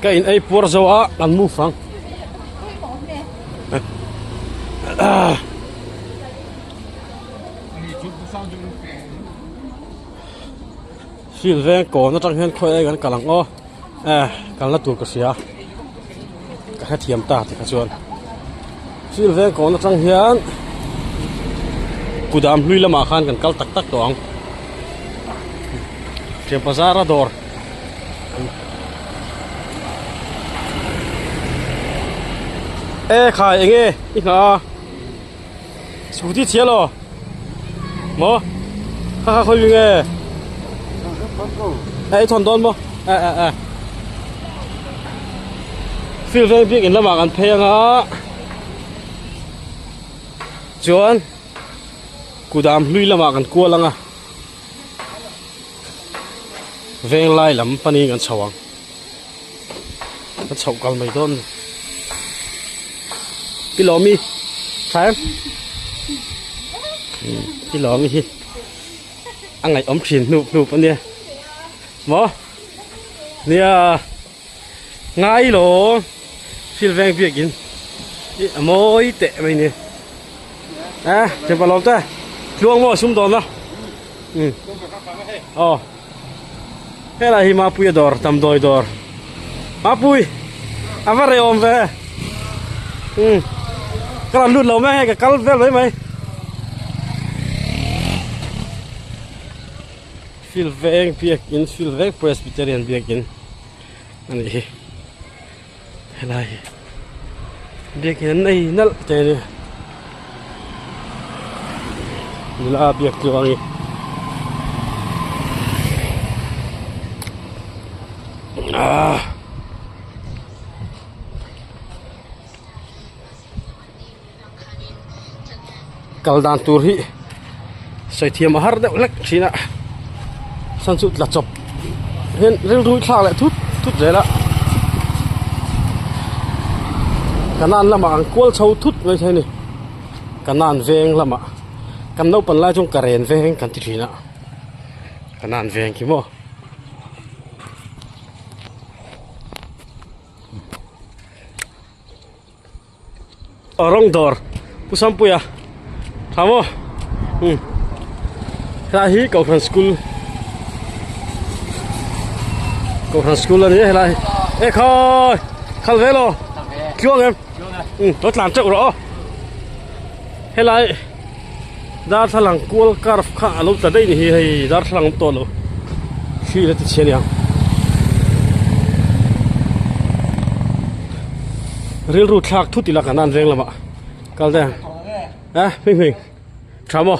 cái in ai por zo a kan mu phang fil ve ko na tang hen khoi gan kalang o kan la tur ka sia ka ha thiam ta te ka chuan fil ve ko na tang hian kudam hlui lama khan kan kal tak tak tawng thiam bazar dor khai anh ê ít ngã số tiết chia lo mò ha khôi nghe thon đòn mò phiêu về biết in là mà ăn phê ngã chuan cú đam lui là mà ăn cua lăng veng lai lắm pani ăn sầu ăn sầu còn mấy đòn cái lò mi phải cái lò mi ăn ngày ấm phìn nụp nụp anh đi mò nè ngay lò phiền vang việc gì môi tệ mày nè chụp vào lồng ta luông mò súng đòn đó cái này mà pui đor tam đôi đor mà pui à vợ ôm về cái là lút lầu mấy hay cái cắn vét lấy mày fil veng việc in fil veng Presbyterian việc in anh ấy này việc in này nál thế này là việc cho anh kaldan turhi sai thiam har de lek thina san sut la chop hen rel rui thla le thut zela kanan lama ang kol chho thut ngai thai ni kanan veng lama kan no pan lai chung karen veng kan ti thina kanan veng ki mo orong dor pusampuya thamo ra hi cầu thằng school là thế này ê khơi khăn về lo chuông em nó làm chậu rõ thế này ra thằng lăng cua cà phê lúc tới đây thì hay ra thằng to lo khi là tiền nhang real root thạc thút thì là cả nan veng lắm ạ cao đây mình chào mò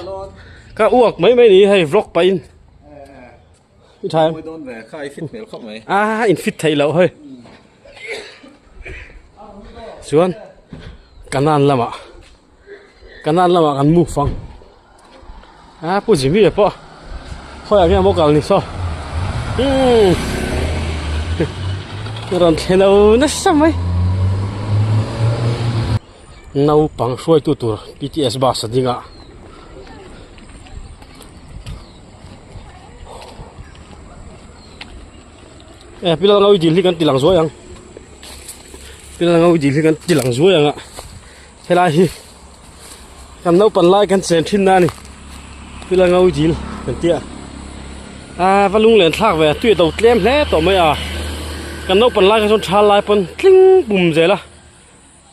các uộc mấy ní hay vlogไปinพี่ชายไม่โดนแหวกค่ายฟิตเนสเข้าไหมอินฟิตไทยแล้วเฮ้ยส่วนกันนั่นละมั้กันมูฟังพูดจริงพี่ป่ะค่อยเอาแค่โมกัลนี่ซะรอนเทนเอานั่นใช่ไหมนาวปังช่วยตัว BTS บาสดิ้งพี่เราเอาดีที่กันตีหลังสวยยังพี่เราเอาดีที่กันตีหลังสวยยังเฮ้ยไรกันนาวปันไล่กันเซนทินนั่นนี่พี่เราเอาดีกันเตี้ยว่าลุงเหรียญทากแหวะตุ้ยตัวเลี้ยมแล้วต่อไม่กันนาวปันไล่กันจนชาไล่ปันคลิ้งปุ่มเจละ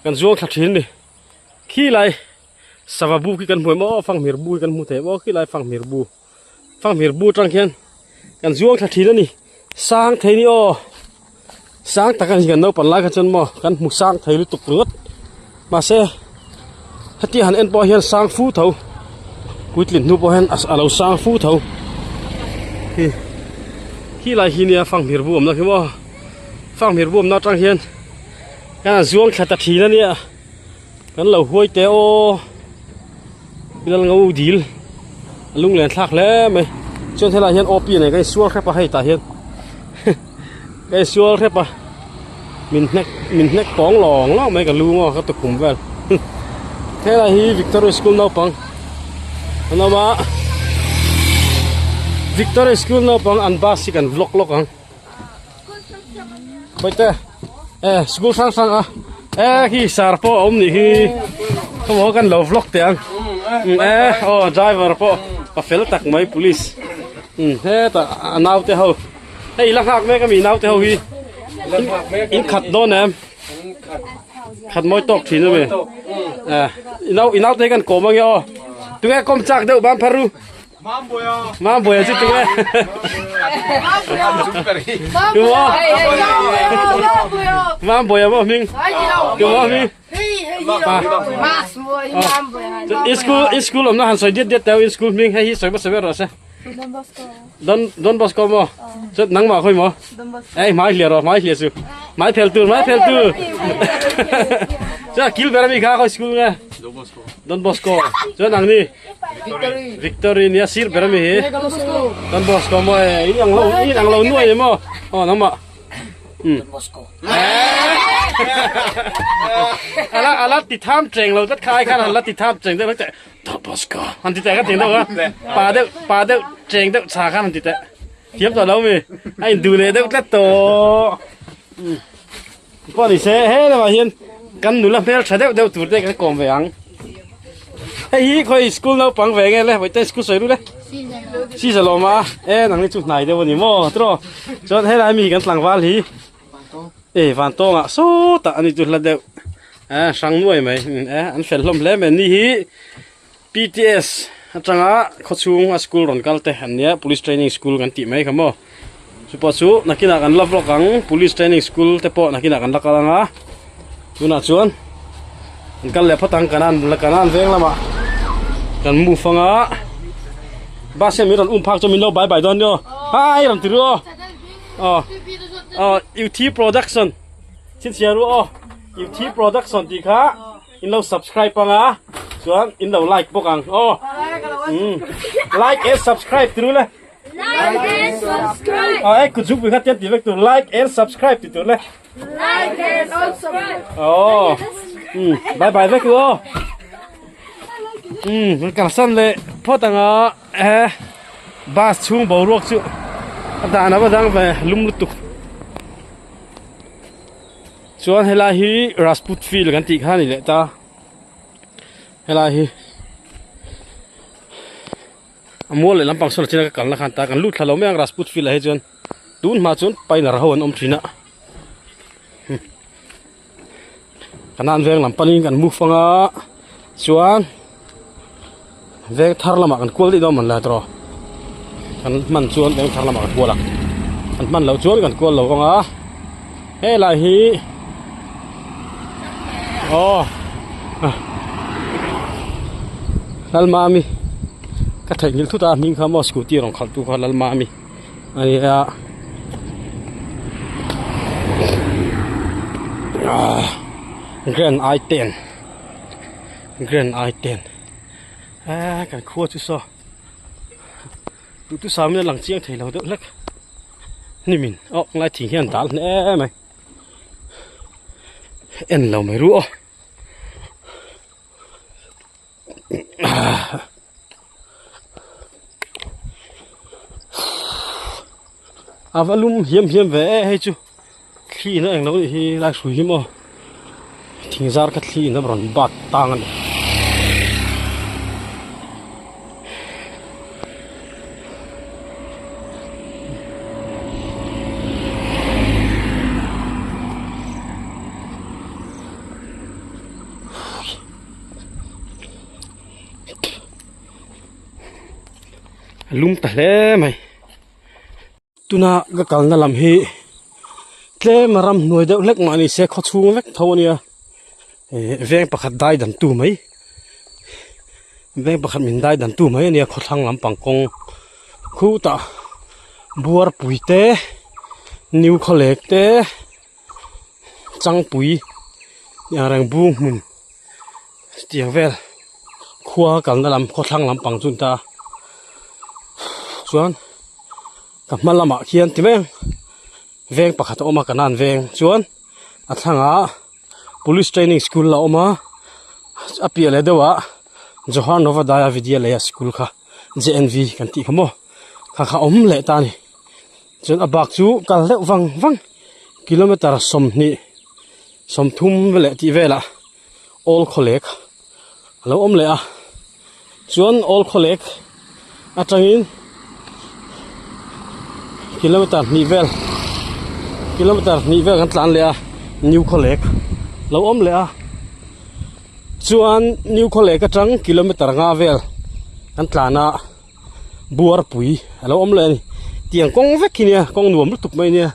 กันสวงขัดทิ้งดิขี้ไรสาวบูขี้กันหวยม้อฟังเมียบูกันหมูเถอะขี้ไรฟังเมียบูจังเขียนกันสวงขัดทิ้งนั่นนี่สร้างไทยนี่สร้างตะกันกันเอาปันไล่กันจนม้อกันหมูสร้างไทยลุตุกเลือดมาเซ่ฮัตติหันเอ็นปอเฮียนสร้างฟูเถากุยลิ่นนูปอเฮียนเราสร้างฟูเถาขี้ไรขี้เนี่ยฟังเมียบูมนะคือว่าฟังเมียบูมน่าจังเขียนกันสวงขัดทิ้งนั่นเนี่ยกันเราห้วยเตโอพี่เราเอาดีลลุงเหรียญทักแล้วไหมจนเท่าไรเห็นโอปีไหนก็สวงแค่ปะให้ตาเห็นก็สวงแค่ปะมินเน็กปองหลองแล้วไม่กับลุงอ่ะเขาตะคุ่มแวนเท่าไรฮีวิกตอเรียสคูลน้าปังน้ามาวิกตอเรียสคูลน้าปังอันบาสิกันวล็อกอ่ะ ไปเตสกูลสั่งที่สารพอนี่คือเขาบอกกันเรา vlog เตียงdriver พอปะเฟลตักไม่ police แต่นาวเตาลักหักแม่ก็มีนาวเตาฮีอินขัดโดนขัดมวยตกทีนึงเลยนาวเตกันโกมังยอตัวแกกมจักเดี๋ยวบ้านพารุมาบ่อยสิตัวแกตัวมาบ่อยบ่มิงตัวมิงin school om na han soi det tao in school ming hi soi ba soi ro se don bosco mo chet nang ma khoi mo ai mai hlia su mai phel tu cha kil bera mi kha khoi school nga don bosco cha nang ni victory nia sir bera mi he don bosco mo in ang lo nuai mo nang ma ala ti tham treng lo tat khai khan ala ti tham treng de te top bosco han ti te ka ting do ga pa de treng de sa khan ti te thiam to lo mi ai du le de tlat to po ni se he la ma hian kan nu la fel tha de tur de ka kom ve ang hei hi khoi school no pang ve nge le vai te school soi lu le si sa lo ma nang ni chu nai de ni mo tro chon he la mi kan tlang wal hi van tong so ta ani tu la de sang nuai mai an fel hlom hle men ni hi PTS atanga khochung a school ron kal te hania police training school kan ti mai khamo supa chu nakina kan love lokang police training school te po nakina kan lakalanga tuna chuan kal le phatang kanan veng lama kan mu fanga ba se mi ron phak cho min lo bye don yo hai ron tiru UT production xin chào luôn UT production thì khá in lâu subscribe pa nga chuan in lâu like bốc ang like and subscribe tu le like and subscribe ai cứ giúp người khác tiếp việc tu like and subscribe tu le like and subscribe bye bye với cô mình cảm ơn lệ phốt tang ba chung bầu ruột chứ ta nó đang về lum lụt chuan hela hi Rajput field kan ti kha ni le ta hela hi amol le lampang sol china ka kalna khan ta kan lut thalo me ang Rajput field he chuan tun ma chun paina rahon om thina kanan veng lampani kan mu fanga chuan veng thar lama kan kol di do man la tro kan man chuan veng thar lama kan kola kan man lo chuan kan kol lo nga hela hi lal mami ka thai ngil thu ta ming kha mo scooty rong khal tu kha lal mami ani Grand I10 kan khua chu so tu sa mi lang chiang thei lo de lek ni min ngai thing hian dal ne mai en lo mai ru avalum hiam ve he chu khi na eng lo hi la sui hi mo thingzar ka thli na ron bat tang an lum ta hle mai tuna ga kalna lam hi tle maram noi deuh lek mani se kho chung vek thonia veng pakhat dai dan tu mai veng pakhat min dai dan tu mai ania kho thang lam pangkong khu ta buar puite new kholek te chang pui ya rang bu mun tiang vel khua kalna lam kho thang lam pang chun ta chuan kamal lama khian timeng veng pakhat oma kanan veng chuan athanga police training school la oma apia le dewa Johar Novodaya Vidyalaya school kha JNV kan ti khamo kha om le ta ni chuan abak chu kal le wang kilometer som ni som thum vele ti vela all collect lo om le a chuan all collect atangin kilometer ni vel kan tlan le a new collect lo om le a chuan new collect atang kilometer nga vel kan tlana buar pui lo om le ni tiang kong vekinia kong nuam lutuk mai nia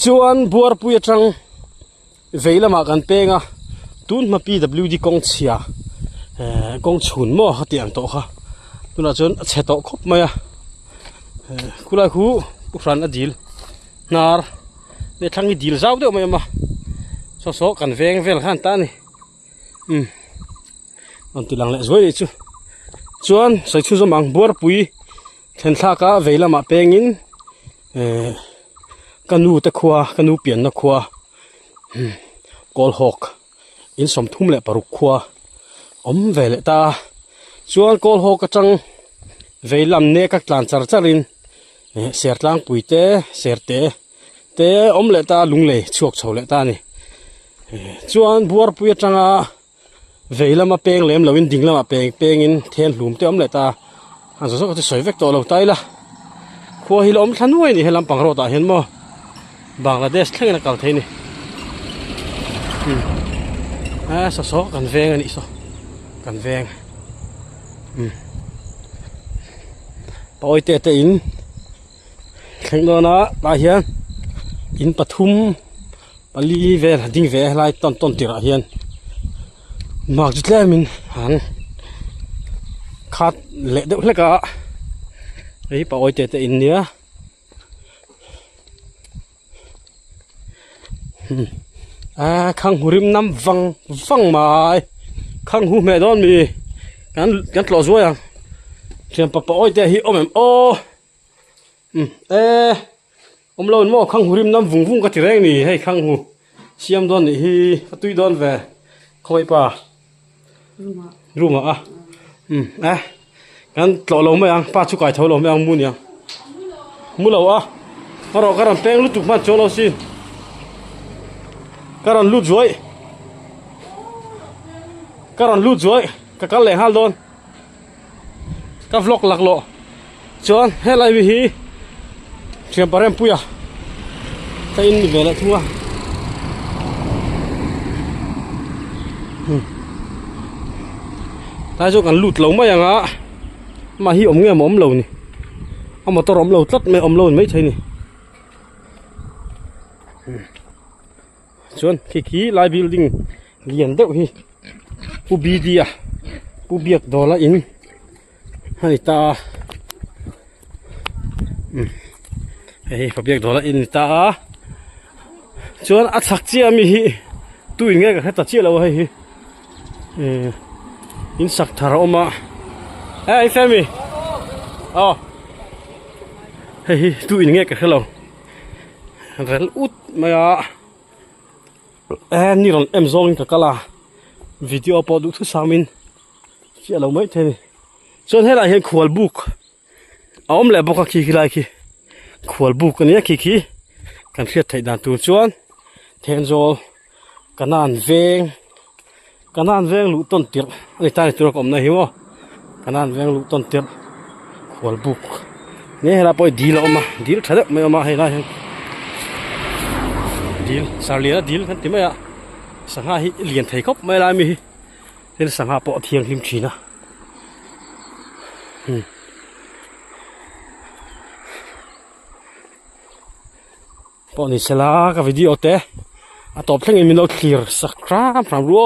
chuan buar pui atang veilama kan penga tun ma PWD kong chia kong chun mo hatiang to kha tuna chon cheto khop maya kula khu ran adil nar le thangi dil zau de mai ma so kan veng vel khan ta ni on tilang le zoi chu chuan sai chu zamang buar pui then thla ka veilama pengin kanu te khwa kanu pian na khwa kol hok in som thum le paruk khwa om vele ta chuan kol hok atang veilam ne ka tlan char charin sertlang puite serte te om le ta lungle chuak chho le ta ni chuan buar pui atanga veilama peng lem lawin dinglama pengin then hlum te om le ta an so ka soi vek to lo taila kho hi lom thanuai ni helam pangro ta hen mo Bangladesh thleng na kal theini so kan veng ani so kan veng poi te in thleng do na ta hian in pathum pali ve ding ve lai ton tira hian mak jitlemin han khat le de leka ei poi te in nia khang hurim nam vang mai khang hu me don mi kan tlo zo yang thiam pa oi te hi om em o om lon mo khang hurim nam vung ka ti reng ni hei khang hu siam don ni hi atui don ve khoi pa ruma kan tlo lo me yang pa chu kai tho lo me yang mun yang mu lo ro karam peng lu tuk man cholo sin karan lu joy ka kal le hal don ka vlog lak lo chon helai wi hi thiam parem puya ta in ni vela thua ta jo kan lut lo ma yanga ma hi om nge mom lo ni ama to rom lo tlat me om lo mai thai ni chuan khi lai building lian deuh hi pu bidia pu biak dola in hani ta hei pa biak dola in ta chuan a thak chia mi hi tu in nge ka ta chia lo hi in sak thar oma hey femi hei tu in nge ka khelo rel ut maya ni ron em zong ka kala video po du thu samin chi lo mai the ni chon hela hian khwal book om le boka khi lai khi khwal book ani khi kan khiat thai dan tu chuan then zol kanan veng lu ton tir ani ta ni tur kom na hiwo kanan veng lu ton tir khwal book ne hela poi dil oma dil thada me oma hela hian dil sarlia dil kan timaya sangha hi lian thei khop mai la mi ten sangha po thiang hlim thina po ni sela ka video te a top thleng in minot clear sakram from ro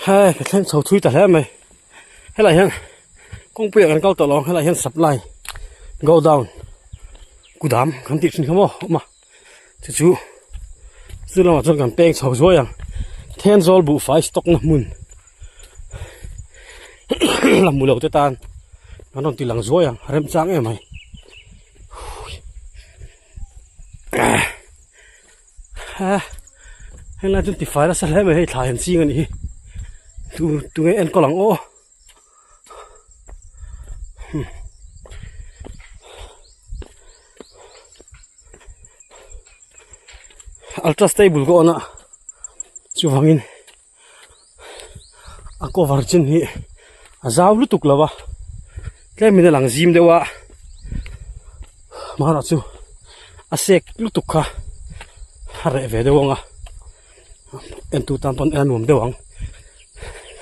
hai ka thleng chho thui ta hle mai hela hian kong pu kan kal to long hela hian supply go down kudam kan ti chin khamo ma chu lo ma chon kan peng chho zo yang ten zol bu fai stock na mun lam mu lo te tan non ti lang zo yang rem chang e mai hay là chúng ta phải là sao lại mới thải hành sinh này tu nghe anh có lòng ô ultra stable ko na chu wangin ako virgin hi azaw lutuk lawa tlai mi lang zim dewa mara chu asek lutuk kha hare ve dewanga en tu tan ton en wom dewang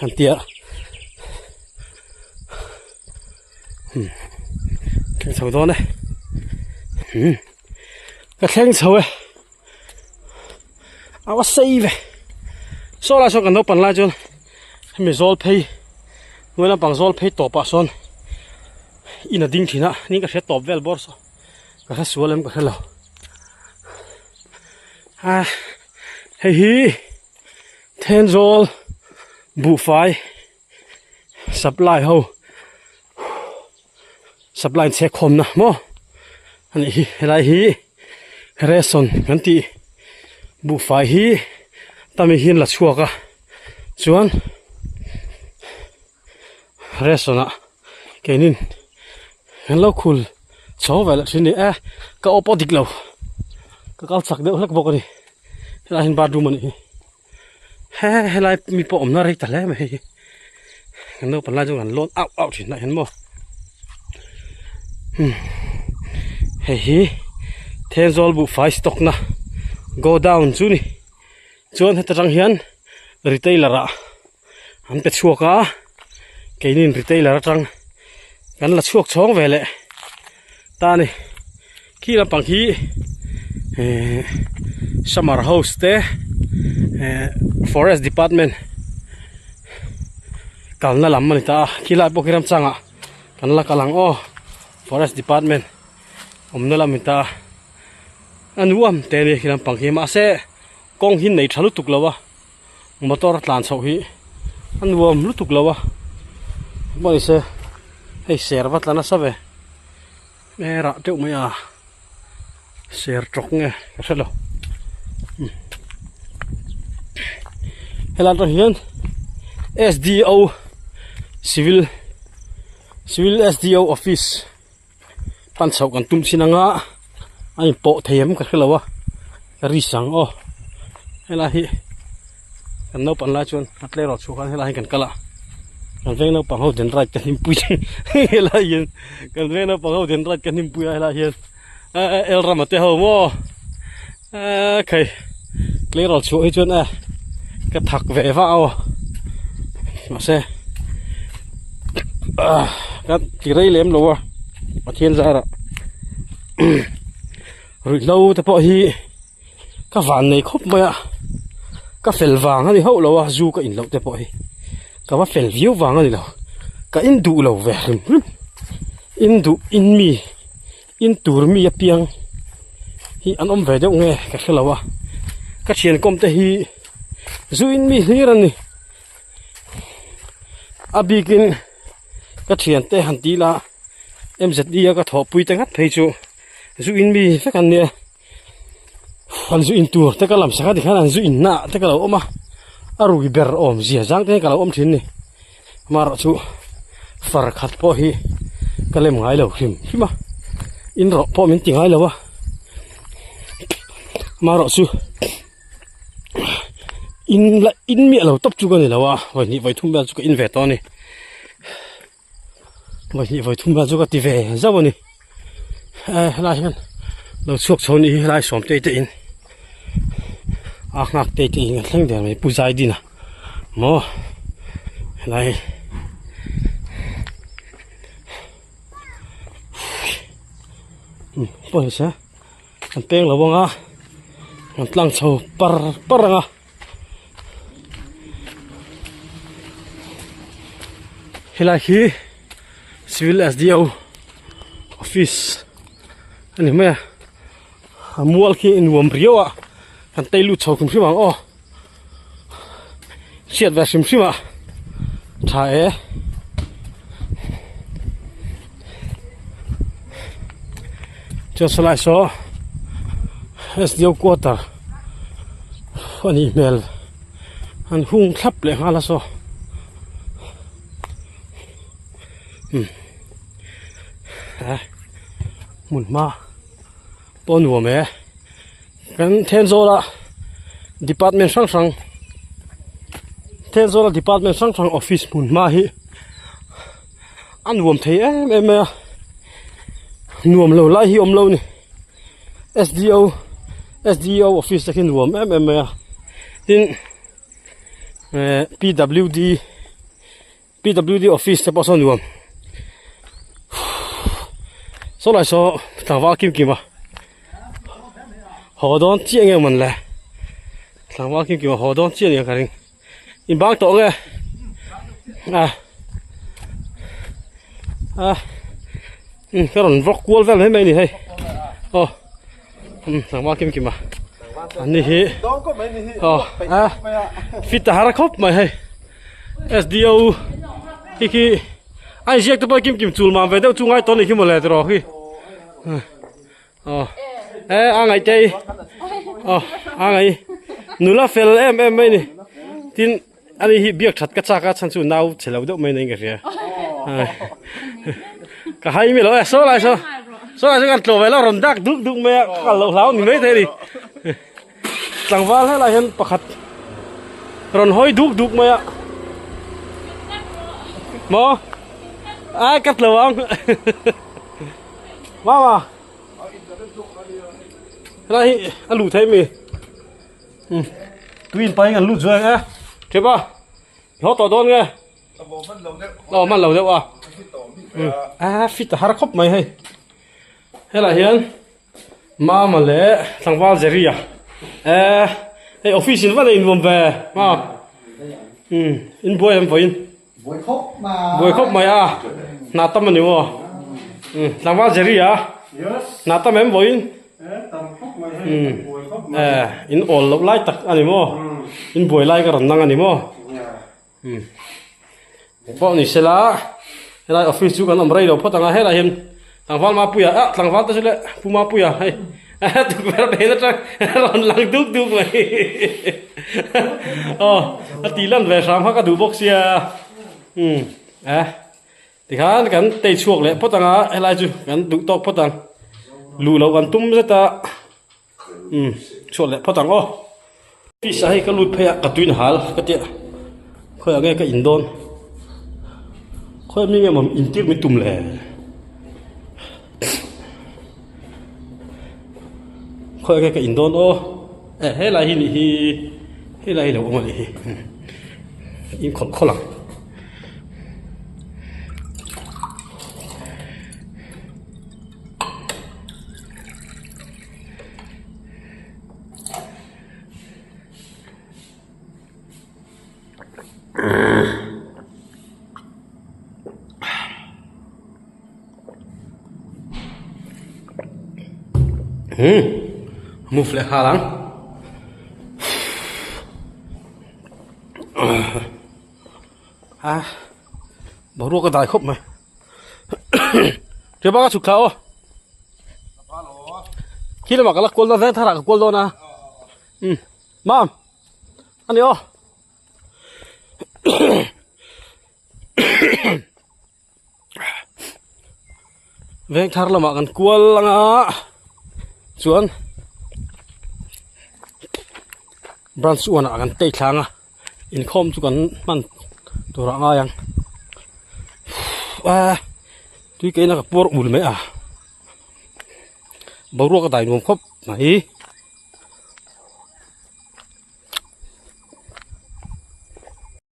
an tia cái sầu đó này cái khen sầu ấy áo xây về số là số cần đâu bằng lại cho mình zol pay người làm bằng zol pay top à son in a ding thina ni cái top vel bor so cái số làm cái lâu hey hi ten zol bu phai supply ho supply check home na mo ani hi lai hi reson ganti bu fai hi tami hin la chuaka chuan resona kenin hello cool chawela thini ka opodik lo ka kal chak de hlak bokani la hin bathroom ani he lai mi po omna rei ta le me hi no pala jo an lon out thin na hen mo hey ten zol bu fai stock na go down chu ni chuan heta rang hian retailer a an pe chuaka keinin retailer atang kan la chuak chong vele ta ni khi la pang hi summer house te forest department kalna lam mani ta khila pokiram changa kan la kalang o forest department omna lamita anuam te ni khilam panghi ma se kong hin nei thalu tuk lawa motor tlan chho hi anuam lu tuk lawa boi se hei ser wat lana sabe mera teu maya ser trok nge kasalo helan to hian SDO civil SDO office pan chau kan tum sinanga ai po them ka khelawa ri sang o hela hi kan no pan la chon atle ro chu kan hela hi kan kala kan veng no pang ho den right kan him pui hela yin kan veng no pang ho den right kan him pui hela hi el ramate ho mo kai tle ro chu ai chon ka thak ve wa o ma se kan tirei lem lo wa mà thiên ra đó rồi lâu ta bỏ hi các vạn này khóc mày ạ các phèn vàng thì hậu lâu à du các in lâu ta bỏ hi các vắt phèn viếu vàng thì lâu các in đủ lâu về in đủ in mi in tủ mi piang hi anh om về đâu nghe các cái lâu à các chuyện công ta hi du in mi hi rồi nè abikin các chuyện te hẳn tí là em giật đi cái thọ bùi tay ngắt thấy chú du in mi phải cần nè anh du in tour tất cả làm sao thì khá là du in nạ tất cả là ôm à rồi ber ôm gì giang thế cả là ôm thiên nè mà rồi chú phật khát po hi cái lem ngay lâu phim mà in rõ po mình tiếng ngay lâu à mà rồi chú in lại in miệng lâu tấp chú cái này lâu à vậy nhị vậy thung bao chú cái in về to này vậy vậy thung bao nhiêu cái tì về sao vậy nè lại hơn lâu suốt sau này lại xóm tây tây in ngạc tây tây in thằng đàn này bùi dài đi nè mò lại bôi sao anh tên là bông à anh lăng sầu par à lại khi civil SDO office ani me amual khi in wom rio a kan tei lu chho kum phima o siat va sim phima tha e cho salai so SDO quarter ani mel an hung thlap le hala so mun ma pon wo me kan ten zo la department sang Tenzola department sang office mun ma hi an wom thei em nuam lo lai hi om lo ni SDO office takin wom em tin PWD office te pason wom so lai so tangwa kim ma ho don chi nge man la tangwa kim ma ho don chi nge ka ring in bang to nge cái đòn rock wall vel thế này nè hay thằng ba kim mà anh đi hi fit ta hara khop mày hay SDO khi anh giết tụi bay kim chul mà về đâu chung ai tốn này khi mà lại rồi khi anh ấy chơi anh ấy nụ la fel em mày nè tin anh ấy biết thật cái chắc cái chân chun nào chỉ là đâu mày này cái gì cả hai mươi lỗ số lại số lại cái lỗ về là rồng đắc đúc mẹ cả lỗ láo mình mấy thế đi chẳng vào hay là hiện bạc hạt rồng hoi đúc mẹ mò ai cắt lỗ ông mà đây anh lụt thấy mi twin bay anh lụt rồi nghe thế ba họ tỏ đón nghe man lầu đâu fit ta har khop mai hay là hiền mà lẽ thằng Val Zeria hey official vẫn in vom về mà in boy em phải boy khop mày na tâm mình mua thằng Val Zeria na tâm em phải in all lộc lại tắc anh mua in boy lại cái rắn năng anh mua bao nhiêu xe lá là office juga nak merai dah potong akhir lah yang tangval mapu ya tangval tu sudah pu mapu ya hey tu berapa hebat tak ron lang duk lagi tilan về sáng các đủ box ya thì kan tây chuộc lại potong hay là chứ kan đủ to potong lù lâu kan tum rất ta chuộc lại potong phi sai cái lụt phải cái tuyến hal cái tiệt khơi nghe cái indon khơi mình mà in tiếc mình tùm lẻ khơi cái indon hay là hay là ông này in khó lắm move lại hà lắm bảo ruột cái đại khúc mày chưa bao giờ chụp tháo khi mà cái là quần đó thay cái quần đó na mam anh yêu về thay là mà cái quần là chuan branch one akan tei thanga in khom chu kan man tura nga yang tui ke na ka por ul me boru ka dai nom khop mai